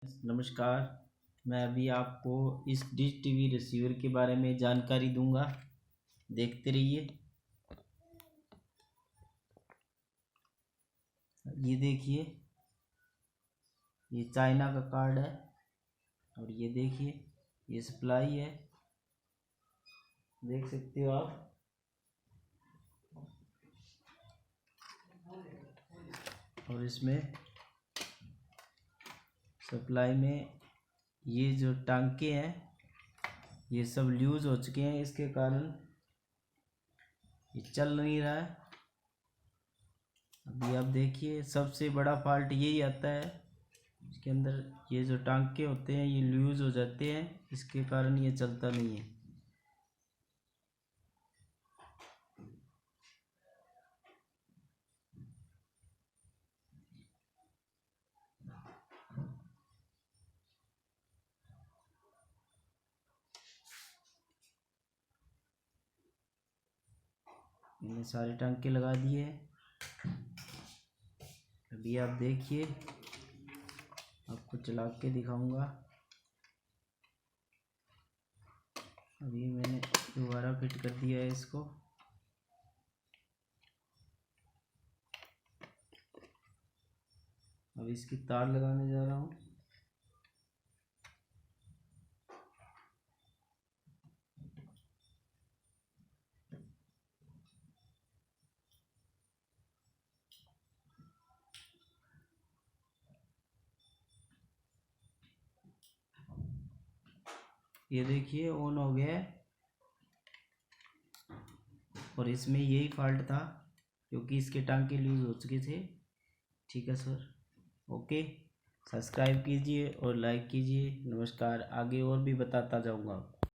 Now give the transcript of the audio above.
नमस्कार। मैं अभी आपको इस डिश टीवी रिसीवर के बारे में जानकारी दूंगा। देखते रहिए। ये देखिए, ये चाइना का कार्ड है और ये देखिए, ये सप्लाई है, देख सकते हो आप। और इसमें सप्लाई में ये जो टांके हैं ये सब लूज हो चुके हैं, इसके कारण ये चल नहीं रहा है। अभी आप देखिए, सबसे बड़ा फॉल्ट यही आता है, इसके अंदर ये जो टांके होते हैं ये लूज हो जाते हैं, इसके कारण ये चलता नहीं है। मैंने सारे टांके लगा दिए। अभी आप देखिए, आपको चला के दिखाऊंगा। अभी मैंने दोबारा फिट कर दिया है इसको। अब इसकी तार लगाने जा रहा हूँ। ये देखिए, ऑन हो गया है। और इसमें यही फॉल्ट था क्योंकि इसके टांके लूज हो चुके थे। ठीक है सर, ओके। सब्सक्राइब कीजिए और लाइक कीजिए। नमस्कार। आगे और भी बताता जाऊंगा आपको।